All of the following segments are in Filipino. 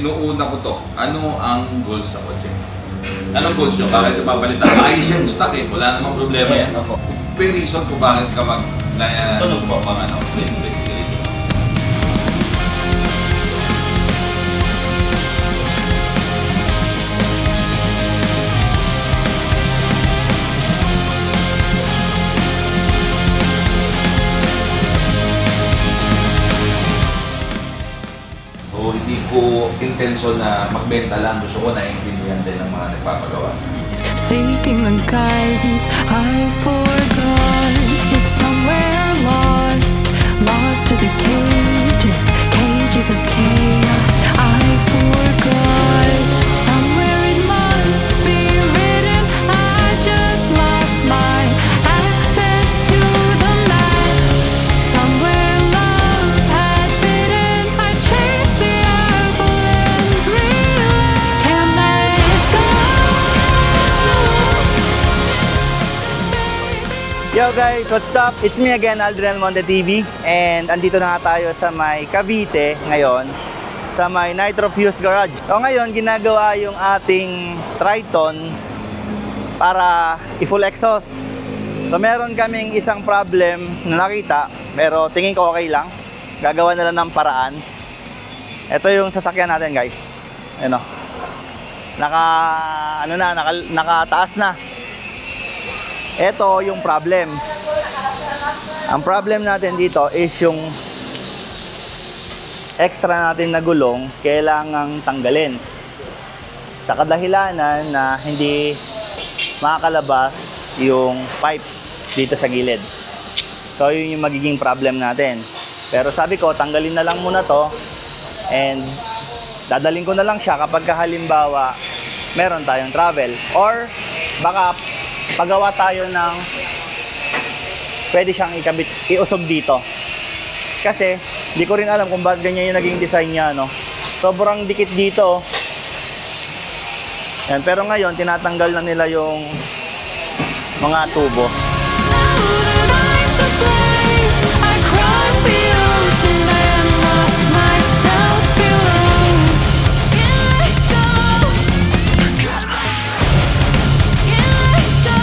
Inuuna ko to, ano ang goals sa kotse? Anong goals nyo? Bakit ipapalitan? Ayos yan, stock eh. Wala namang problema yan. May reason kung bakit ka gusto mo pang basically. So, hindi ko intention na magbenta lang. Gusto ko naiintindihan din ng mga nagpapagawa. Seeking the guidance I forgot. It's somewhere lost, lost to the cages, cages of chaos. I forgot. Somewhere it must be written. I just lost my access to the map. Somewhere love had bitten. I chased the apple and realized can't let it go. Yo guys, what's up? It's me again, Aldrin Almonte TV. And andito na nga tayo sa may Cavite ngayon, sa may Nitro Fuse Garage. So ngayon, ginagawa yung ating Triton para i-full exhaust. So meron kaming isang problem na nakita, pero tingin ko okay lang. Gagawa na lang ng paraan. Ito yung sasakyan natin guys. Ano? Nakataas na. Ito yung problem. Ang problem natin dito is yung extra natin na gulong kailangang tanggalin. Sa kadahilanan na hindi makakalabas yung pipe dito sa gilid. So yun yung magiging problem natin. Pero sabi ko, tanggalin na lang muna to and dadaling ko na lang siya kapag halimbawa meron tayong travel. Or baka pagawa tayo ng pwede siyang ikabit, iusog dito. Kasi di ko rin alam kung bakit ganyan yung naging design niya, no? Sobrang dikit dito. Yan, pero ngayon tinatanggal na nila yung mga tubo. I crossed the ocean and lost myself below. Can't let go. Can't let go.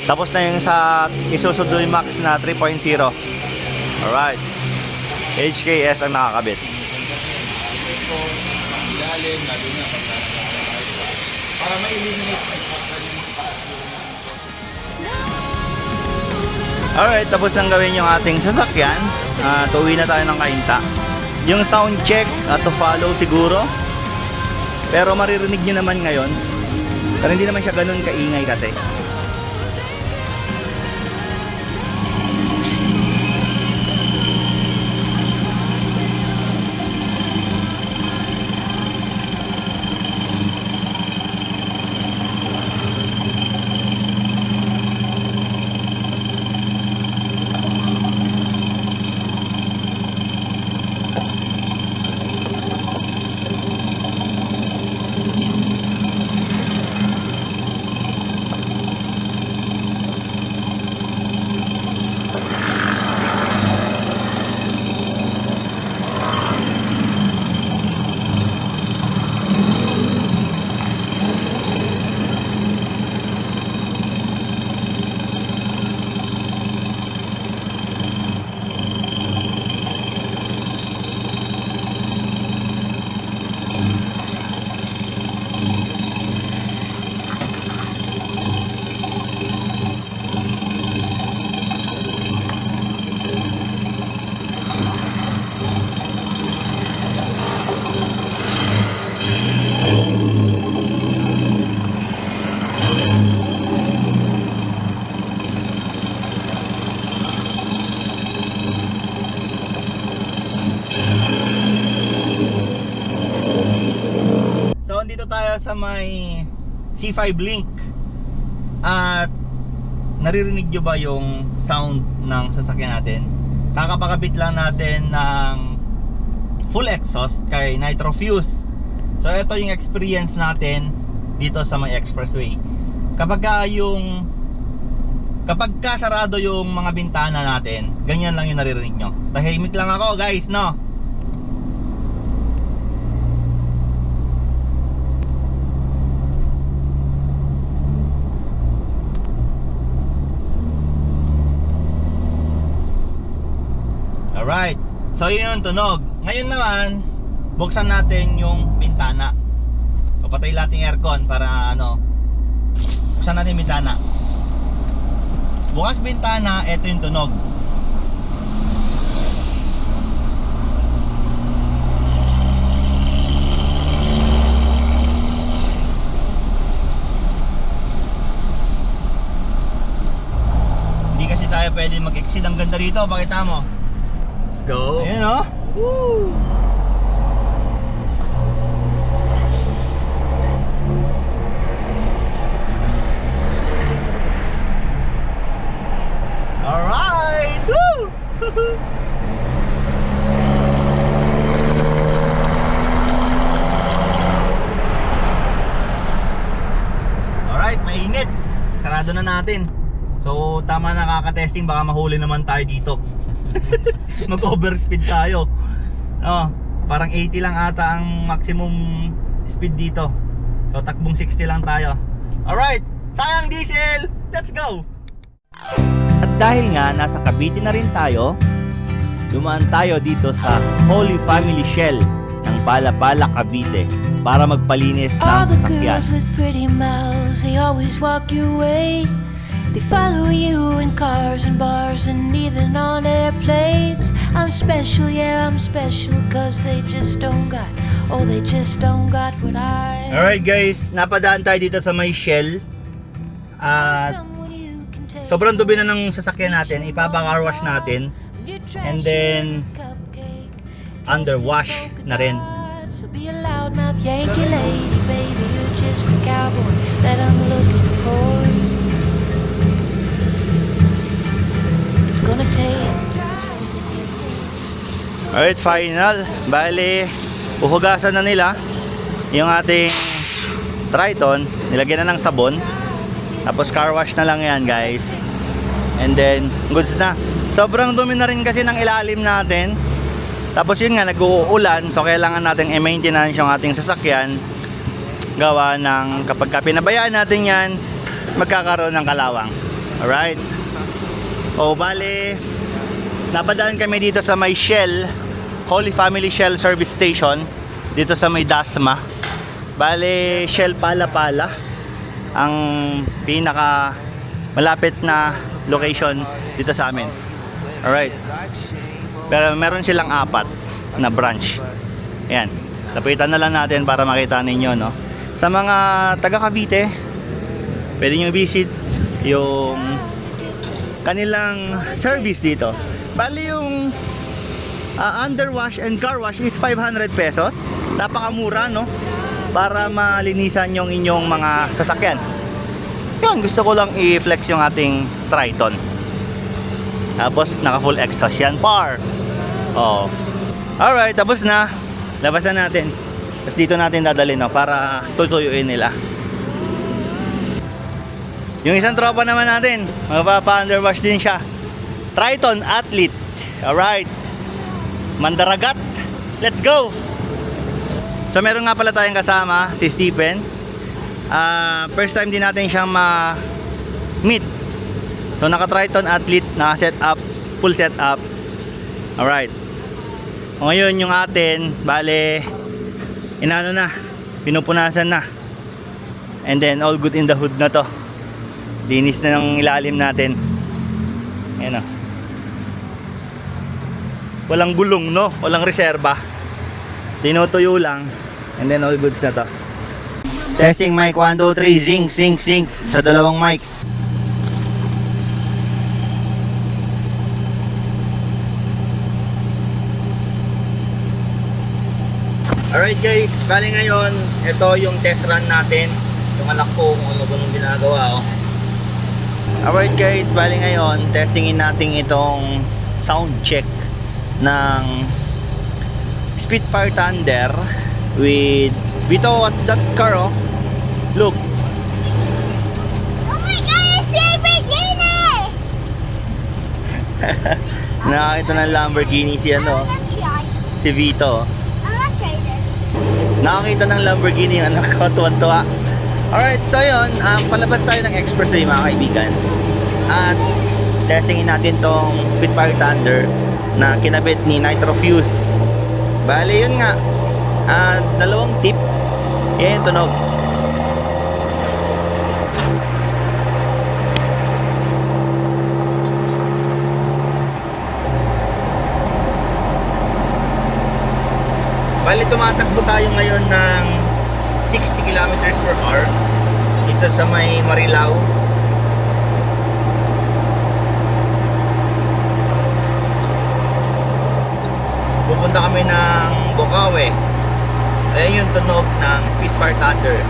Tapos na yung sa Isuzu D-Max na 3.0. Alright. HKS ang nakakabit. Para ma-eliminate Alright, tapos nang gawin yung ating sasakyan. Tuwi na tayo ng Kainta. Yung sound check to follow siguro. Pero maririnig nyo naman ngayon. Pero hindi naman siya ganun kaingay kasi. So, dito tayo sa may C5 link. At naririnig nyo ba yung sound ng sasakyan natin? Kakapakabit lang natin ng full exhaust kay Nitro Fuse. So ito yung experience natin dito sa may expressway. Kapag sarado yung mga bintana natin, ganyan lang yung naririnig nyo. Tahimik lang ako guys, no? Alright, so yun yung tunog. Ngayon naman, buksan natin yung bintana. Papatay natin yung aircon para buksan natin yung bintana. Bukas bintana, ito yung tunog. Hindi kasi tayo pwede mag-exceed. Ang ganda rito, pakita mo. Let's go. Ayan o. Woo! Alright! Woo! Alright, mainit. Sarado na natin. So tama na kakatesting, baka mahuli naman tayo dito. Mag-overspeed tayo. Parang 80 lang ata ang maximum speed dito. So takbong 60 lang tayo. Alright, sayang diesel. Let's go! At dahil nga nasa Cavite na rin tayo, dumaan tayo dito sa Holy Family Shell ng Palapala, Cavite para magpalinis All ng the sasakyan. girls with pretty mouths, they always walk your way. They follow you in cars and bars and even on airplanes. I'm special, yeah, I'm special, cause they just don't got what I. Alright guys, napadaan tayo dito sa may Shell. At Someone you can take sobrang dubi na ng sasakyan natin, ipapa-car wash natin. your and trash then, cupcake. under wash na rin. So be a loudmouth Yankee lady, baby, you're just the cowboy that I'm looking for. It's gonna take time. Alright, final. Bali, uhugasan na nila yung ating Triton. Nilagyan na ng sabon. Tapos car wash na lang yan guys. And then, goods na. Sobrang dumi na rin kasi ng ilalim natin. Tapos yun nga, nag-uulan. So kailangan natin i-maintenance yung ating sasakyan. Gawa ng kapag pinabayaan natin yan, magkakaroon ng kalawang. Alright. O bali, napadaan kami dito sa may Shell, Holy Family Shell Service Station, dito sa may Dasma. Bali, Shell Palapala ang pinaka malapit na location dito sa amin. Alright. Pero meron silang 4 na branch. Ayan. Lapitan na lang natin para makita ninyo, no? Sa mga taga Cavite, pwede nyo visit yung kanilang service dito. Bali yung underwash and car wash is 500 pesos. Napakamura, no? Para malinisan yung inyong mga sasakyan. Yun, gusto ko lang i-flex yung ating Triton. Tapos naka full exhaust yan, par. Oh. Alright, tapos na. Labasan natin. Tapos dito natin dadalhin, no, para tutuyuin nila. Yung isang tropa naman natin, magpapa-underwash din siya. Triton Athlete. Alright. Mandaragat. Let's go! So meron nga pala tayong kasama, si Stephen. First time din natin siyang ma-meet. So naka Triton Athlete, naka set up, full set up. Alright. Ngayon yung atin, bale, inano na, pinupunasan na. And then all good in the hood na to. Linis na ng ilalim natin. Ayan o. Walang gulong, no? Walang reserba. Tinutuyo lang. And then all goods na to. Testing mic 1, 2, 3. Zing, zing, zing. Sa dalawang mic. Alright guys, bali ngayon, ito yung test run natin. Yung anak ko kung ano yung ginagawa. Oh. Alright guys, bali ngayon, testingin natin itong sound check ng Spitfire Thunder with Vito, what's that car, oh? Look. Oh my God, it's Lamborghini! Nakakita ng Lamborghini si ano, si Vito. I'm not traded. Nakakita ng Lamborghini yung anak ko, tuwan-tuwa. Alright, so yun, palabas tayo ng expressway mga kaibigan. At testingin natin tong Spitfire Thunder na kinabit ni Nitro Fuse. Bale, yun nga. Dalawang tip. Yan yung tunog. Bale, tumatakbo tayo ngayon ng 60 kilometers per hour dito sa may Marilao. Pupunta kami ng Bocaue. Ayan yung tunog ng Spitfire Thunder.